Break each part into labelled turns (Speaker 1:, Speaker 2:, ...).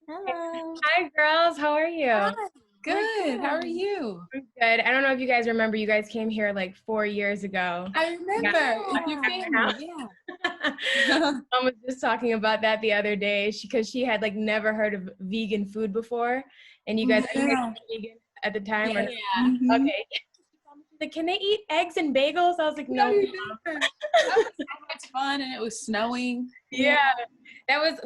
Speaker 1: Hello.
Speaker 2: Hi, girls. How are
Speaker 1: Hi.
Speaker 2: you?
Speaker 3: Good. How are you?
Speaker 2: I'm good. I don't know if you guys remember, you guys came here like 4 years ago.
Speaker 3: I remember. It's your family. Yeah.
Speaker 2: Mom was just talking about that the other day because she had like never heard of vegan food before. And you guys, are you guys vegan at the time? Or
Speaker 3: Yeah.
Speaker 2: okay. Like, can they eat eggs and bagels? I was like, no.
Speaker 3: You remember. That was so much fun, and it was snowing.
Speaker 2: Yeah.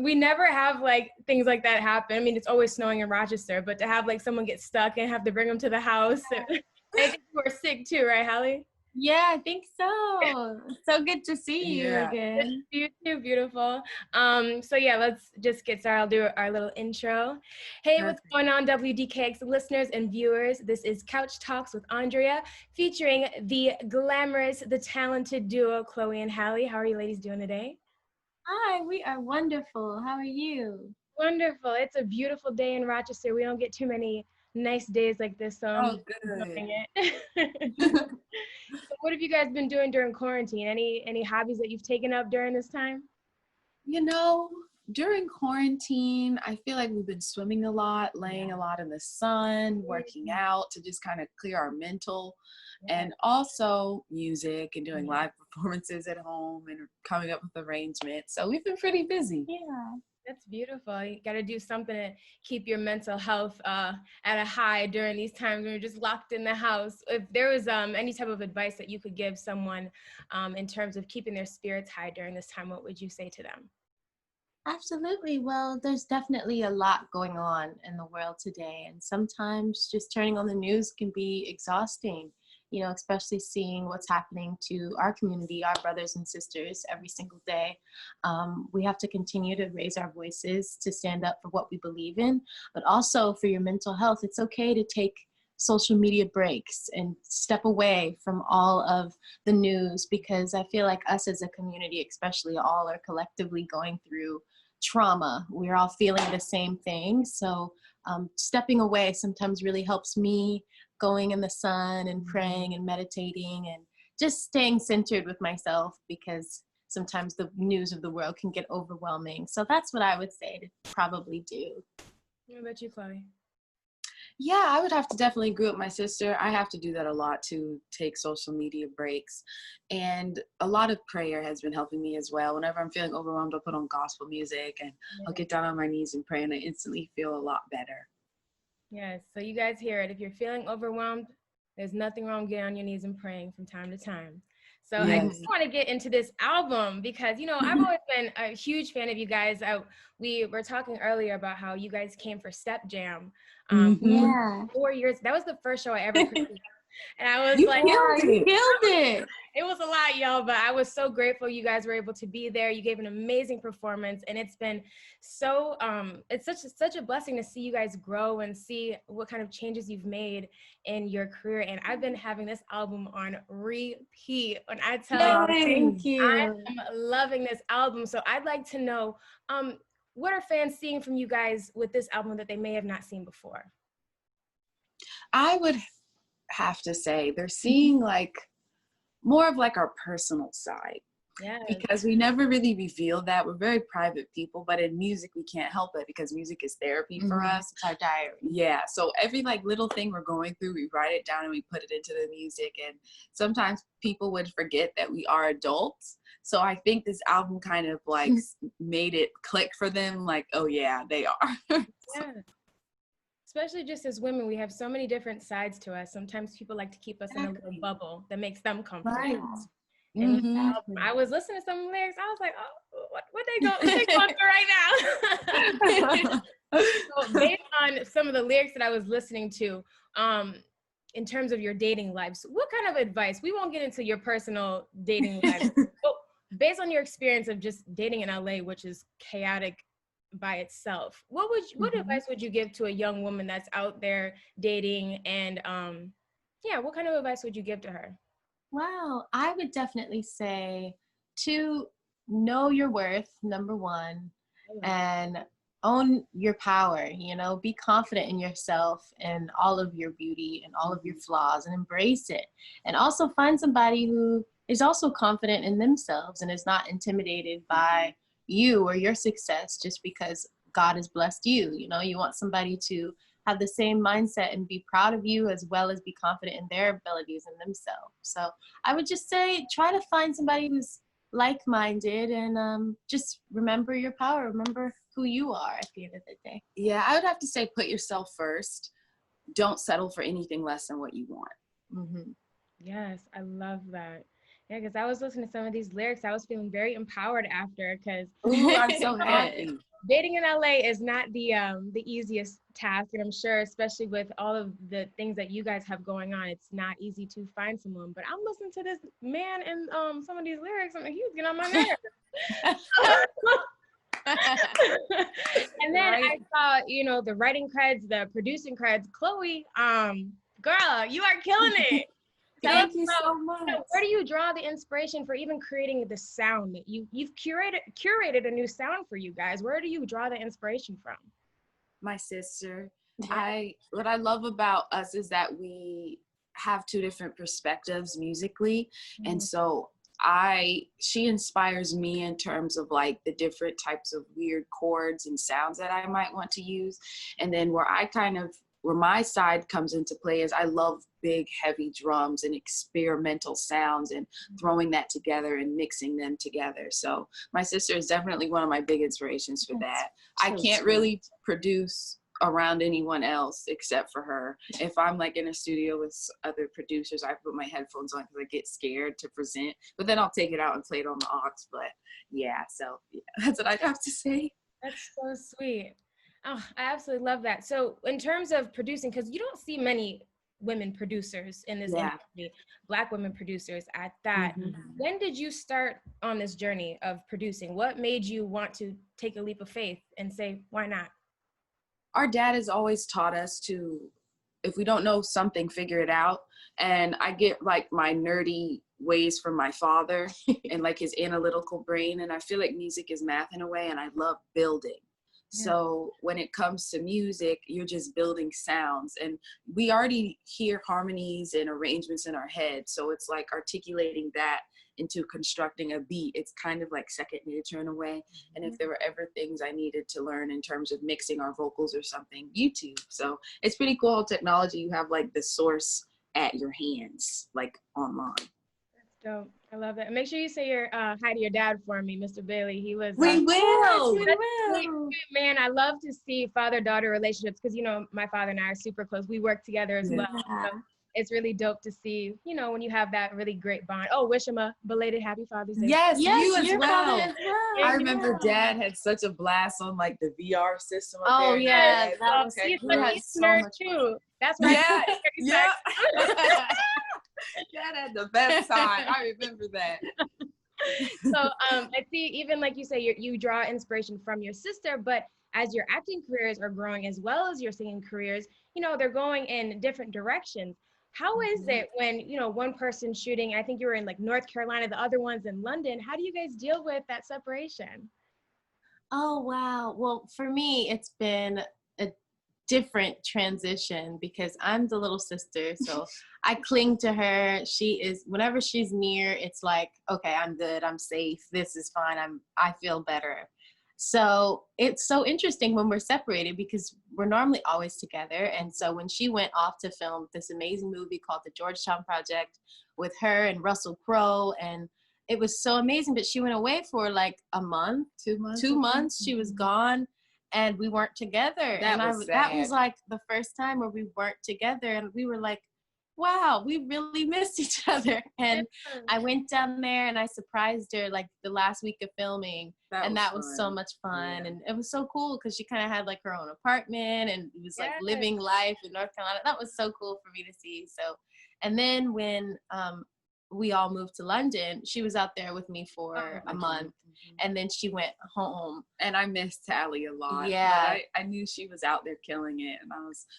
Speaker 2: We never have like things like that happen. I mean, it's always snowing in Rochester, but to have like someone get stuck and have to bring them to the house. I think you were sick too, right, Halle?
Speaker 1: Yeah, I think so. So good to see you again.
Speaker 2: You too, beautiful. So yeah, let's just get started. I'll do our little intro. Hey, what's going on, WDKX listeners and viewers? This is Couch Talks with Andrea, featuring the glamorous, the talented duo, Chloe and Halle. How are you ladies doing today?
Speaker 1: Hi, we are wonderful. How are you?
Speaker 2: Wonderful. It's a beautiful day in Rochester. We don't get too many nice days like this, so I'm enjoying it. So what have you guys been doing during quarantine? Any hobbies that you've taken up during this time?
Speaker 3: You know, during quarantine, I feel like we've been swimming a lot, laying a lot in the sun, working out to just kind of clear our mental, and also music and doing live performances at home and coming up with arrangements. So we've been pretty busy.
Speaker 1: Yeah.
Speaker 2: That's beautiful. You got to do something to keep your mental health at a high during these times when you're just locked in the house. If there was any type of advice that you could give someone in terms of keeping their spirits high during this time, what would you say to them?
Speaker 1: Absolutely. Well, there's definitely a lot going on in the world today, and sometimes just turning on the news can be exhausting, especially seeing what's happening to our community, our brothers and sisters every single day. We have to continue to raise our voices to stand up for what we believe in, but also for your mental health. It's okay to take social media breaks and step away from all of the news, because I feel like us as a community, especially, all are collectively going through trauma. We're all feeling the same thing. So stepping away sometimes really helps me, going in the sun and praying and meditating and just staying centered with myself, because sometimes the news of the world can get overwhelming. So that's what I would say to probably do.
Speaker 2: What about you, Chloe?
Speaker 3: Yeah, I would have to definitely agree with my sister. I have to do that a lot, to take social media breaks. And a lot of prayer has been helping me as well. Whenever I'm feeling overwhelmed, I'll put on gospel music and I'll get down on my knees and pray, and I instantly feel a lot better.
Speaker 2: Yes, so you guys hear it. If you're feeling overwhelmed, there's nothing wrong with getting on your knees and praying from time to time. So I just want to get into this album because, I've always been a huge fan of you guys. We were talking earlier about how you guys came for Step Jam.
Speaker 1: Yeah.
Speaker 2: 4 years. That was the first show I ever heard. And I was
Speaker 3: You
Speaker 2: like,
Speaker 1: You killed it.
Speaker 2: it was a lot, y'all, but I was so grateful you guys were able to be there. You gave an amazing performance, and it's been so, it's such a blessing to see you guys grow and see what kind of changes you've made in your career. And I've been having this album on repeat. And I tell you,
Speaker 1: Thank you.
Speaker 2: I am loving this album. So I'd like to know, what are fans seeing from you guys with this album that they may have not seen before?
Speaker 3: I would have to say they're seeing like more of like our personal side.
Speaker 2: Yeah.
Speaker 3: Because we never really revealed that. We're very private people, but in music we can't help it because music is therapy for us.
Speaker 1: It's our diary.
Speaker 3: Yeah, so every like little thing we're going through, we write it down and we put it into the music. And sometimes people would forget that we are adults. So I think this album kind of like made it click for them, like, oh yeah, they are.
Speaker 2: Yeah. Especially just as women, we have so many different sides to us. Sometimes people like to keep us in a little bubble that makes them comfortable.
Speaker 1: Right.
Speaker 2: And I was listening to some lyrics. I was like, oh, what they going through right now? So based on some of the lyrics that I was listening to, in terms of your dating lives, what kind of advice? We won't get into your personal dating lives, but based on your experience of just dating in LA, which is chaotic by itself, what advice would you give to a young woman that's out there dating? And what kind of advice would you give to her?
Speaker 1: Wow, I would definitely say to know your worth, number one, and own your power, be confident in yourself and all of your beauty and all of your flaws, and embrace it. And also find somebody who is also confident in themselves and is not intimidated by you or your success just because God has blessed you. You know, you want somebody to have the same mindset and be proud of you, as well as be confident in their abilities and themselves. So I would just say, try to find somebody who's like-minded, and just remember your power. Remember who you are at the end of the day.
Speaker 3: Yeah, I would have to say, put yourself first. Don't settle for anything less than what you want.
Speaker 1: Mm-hmm.
Speaker 2: Yes, I love that. Yeah, because I was listening to some of these lyrics, I was feeling very empowered after, because
Speaker 3: Ooh, I'm so happy.
Speaker 2: dating in LA is not the easiest task, and I'm sure, especially with all of the things that you guys have going on, it's not easy to find someone. But I'm listening to this man and some of these lyrics, and he was getting on my nerves. And then I saw, you know, the writing creds, the producing creds. Chloe, girl, you are killing it.
Speaker 1: Thank you so much.
Speaker 2: Where do you draw the inspiration for even creating the sound that you've curated a new sound for you guys? Where do you draw the inspiration from?
Speaker 3: My sister. What I love about us is that we have two different perspectives musically.
Speaker 2: Mm-hmm.
Speaker 3: And so she inspires me in terms of like the different types of weird chords and sounds that I might want to use. And then where my side comes into play is I love big, heavy drums and experimental sounds, and throwing that together and mixing them together. So my sister is definitely one of my big inspirations for that. I can't really produce around anyone else except for her. If I'm like in a studio with other producers, I put my headphones on because I get scared to present, but then I'll take it out and play it on the aux. But yeah, so yeah, that's what I'd have to say.
Speaker 2: That's so sweet. Oh, I absolutely love that. So in terms of producing, because you don't see many women producers in this industry, Black women producers at that.
Speaker 3: Mm-hmm.
Speaker 2: When did you start on this journey of producing? What made you want to take a leap of faith and say, why not?
Speaker 3: Our dad has always taught us to, if we don't know something, figure it out. And I get like my nerdy ways from my father and like his analytical brain. And I feel like music is math in a way, and I love building. Yeah. So when it comes to music, you're just building sounds, and we already hear harmonies and arrangements in our head. So it's like articulating that into constructing a beat. It's kind of like second nature in a way. And if there were ever things I needed to learn in terms of mixing our vocals or something, YouTube. So it's pretty cool how technology, you have like the source at your hands, like online.
Speaker 2: That's dope. I love that. And make sure you say your hi to your dad for me, Mr. Bailey. He was
Speaker 3: we will.
Speaker 2: Man, I love to see father-daughter relationships, because you know my father and I are super close. We work together as well. So it's really dope to see, you know, when you have that really great bond. Oh, wish him a belated happy Father's Day.
Speaker 3: Yes, you as well. I remember
Speaker 2: Dad
Speaker 3: had such a blast on like the VR system.
Speaker 1: Oh yeah, that was
Speaker 2: he's
Speaker 1: so much
Speaker 2: too. That's right.
Speaker 3: Yeah. Dad had the best time. I remember that.
Speaker 2: So I see, even like you say, you draw inspiration from your sister, but as your acting careers are growing as well as your singing careers, you know, they're going in different directions. How is it when, you know, one person's shooting, I think you were in like North Carolina, the other one's in London. How do you guys deal with that separation?
Speaker 1: Oh, wow. Well, for me, it's been a different transition because I'm the little sister. So I cling to her. Whenever she's near, it's like, okay, I'm good. I'm safe. This is fine. I feel better. So it's so interesting when we're separated because we're normally always together. And so when she went off to film this amazing movie called The Georgetown Project with her and Russell Crowe, and it was so amazing, but she went away for like a month, 2 months. 2 months, she was gone and we weren't together. That was like the first time where we weren't together, and we were like, wow, we really missed each other. And I went down there and I surprised her like the last week of filming. That was so much fun. Yeah. And it was so cool because she kind of had like her own apartment and it was like living life in North Carolina. That was so cool for me to see. So, and then when we all moved to London, she was out there with me for a month. And then she went home. And I missed Halle a lot. Yeah. I knew she was out there killing it. And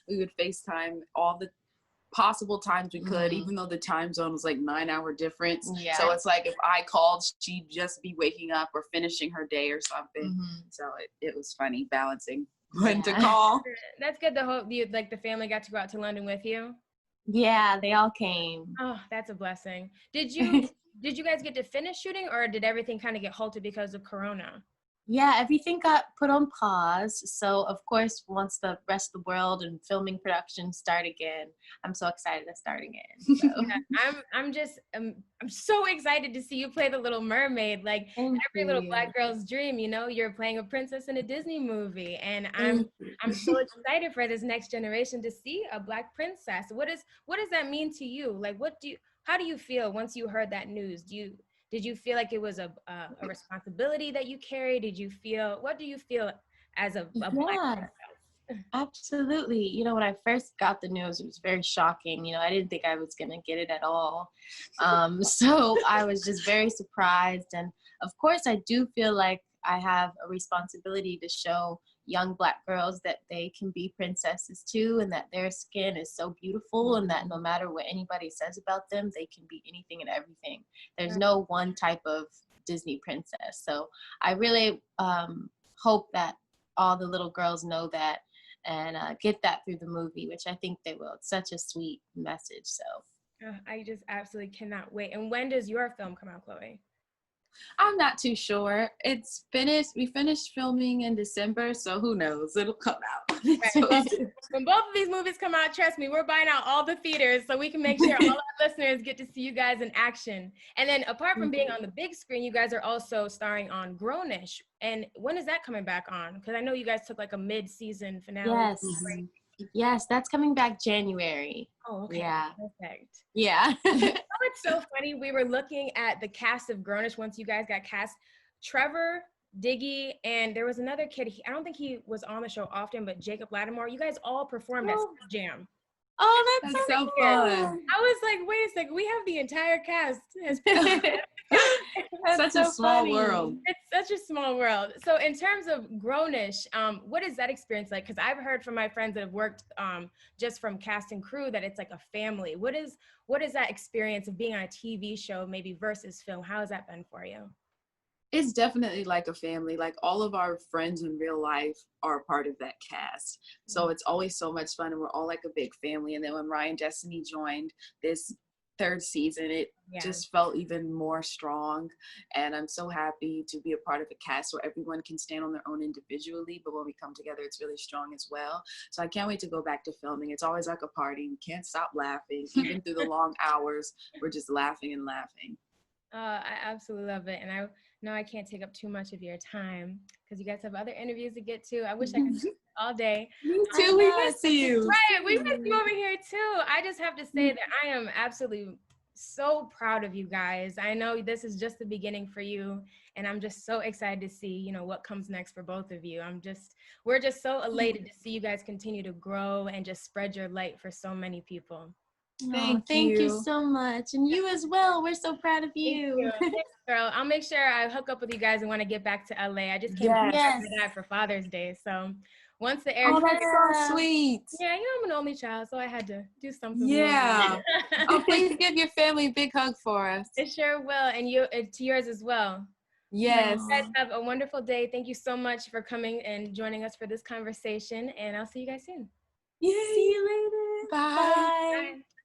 Speaker 1: we would FaceTime all the possible times we could, even though the time zone was like 9-hour difference. Yeah. So it's like if I called, she'd just be waking up or finishing her day or something. So it was funny balancing when to call.
Speaker 2: That's good. The family got to go out to London with you.
Speaker 1: Yeah, they all came.
Speaker 2: Oh, that's a blessing. Did you guys get to finish shooting, or did everything kind of get halted because of Corona?
Speaker 1: Yeah, everything got put on pause. So, of course, once the rest of the world and filming production start again, I'm so excited to start again. So,
Speaker 2: I'm so excited to see you play the Little Mermaid. Like
Speaker 1: thank
Speaker 2: every little
Speaker 1: you.
Speaker 2: black girl's dream, you know, you're playing a princess in a Disney movie. And
Speaker 1: Thank you.
Speaker 2: I'm so excited for this next generation to see a black princess. What does that mean to you? Like how do you feel once you heard that news? Did you feel like it was a responsibility that you carry? What do you feel as a black
Speaker 1: Yeah.
Speaker 2: princess?
Speaker 1: Absolutely. When I first got the news, it was very shocking. I didn't think I was going to get it at all. So I was just very surprised. And of course, I do feel like I have a responsibility to show young Black girls that they can be princesses too, and that their skin is so beautiful, and that no matter what anybody says about them, they can be anything and everything. There's no one type of Disney princess. So I really hope that all the little girls know that and get that through the movie, which I think they will. It's such a sweet message. So
Speaker 2: I just absolutely cannot wait. And when does your film come out, Chloe?
Speaker 3: I'm not too sure. It's finished. We finished filming in December, so who knows? It'll come out.
Speaker 2: Right. When both of these movies come out, trust me, we're buying out all the theaters so we can make sure all our listeners get to see you guys in action. And then apart from being on the big screen, you guys are also starring on Grownish. And when is that coming back on? Because I know you guys took like a mid-season finale.
Speaker 1: yes, yes, that's coming back January.
Speaker 2: Oh, okay.
Speaker 1: Yeah.
Speaker 2: Perfect.
Speaker 1: Yeah.
Speaker 2: It's so funny. We were looking at the cast of Grownish once you guys got cast. Trevor, Diggy, and there was another kid. I don't think he was on the show often, but Jacob Lattimore. You guys all performed at Space Jam.
Speaker 1: Oh,
Speaker 3: That's so fun.
Speaker 2: I was like, wait a second, we have the entire cast.
Speaker 3: Such a small world.
Speaker 2: It's such a small world. So in terms of Grownish, what is that experience like? Because I've heard from my friends that have worked just from cast and crew that it's like a family. What is that experience of being on a TV show maybe versus film? How has that been for you?
Speaker 3: It's definitely like a family. Like all of our friends in real life are a part of that cast. So it's always so much fun, and we're all like a big family. And then when Ryan Destiny joined this third season, it just felt even more strong. And I'm so happy to be a part of a cast where everyone can stand on their own individually, but when we come together, it's really strong as well. So I can't wait to go back to filming. It's always like a party. We can't stop laughing. Even through the long hours, we're just laughing and laughing.
Speaker 2: I absolutely love it. And I know I can't take up too much of your time because you guys have other interviews to get to. I wish I could do all day.
Speaker 3: Me too. We miss you.
Speaker 2: Right. We miss you over here too. I just have to say that I am absolutely so proud of you guys. I know this is just the beginning for you, and I'm just so excited to see, what comes next for both of you. We're just so elated to see you guys continue to grow and just spread your light for so many people.
Speaker 1: Thank you so much. And you as well. We're so proud of you.
Speaker 2: Thanks, girl. I'll make sure I hook up with you guys and want to get back to LA. I just came back for that for Father's Day. So once the air.
Speaker 3: Oh, that's so sweet.
Speaker 2: Yeah, I'm an only child, so I had to do something.
Speaker 3: Yeah. Oh, please give your family a big hug for us.
Speaker 2: It sure will. And you to yours as well.
Speaker 3: Yes.
Speaker 2: You guys have a wonderful day. Thank you so much for coming and joining us for this conversation. And I'll see you guys soon.
Speaker 3: Yay. See you later. Bye.
Speaker 2: Bye.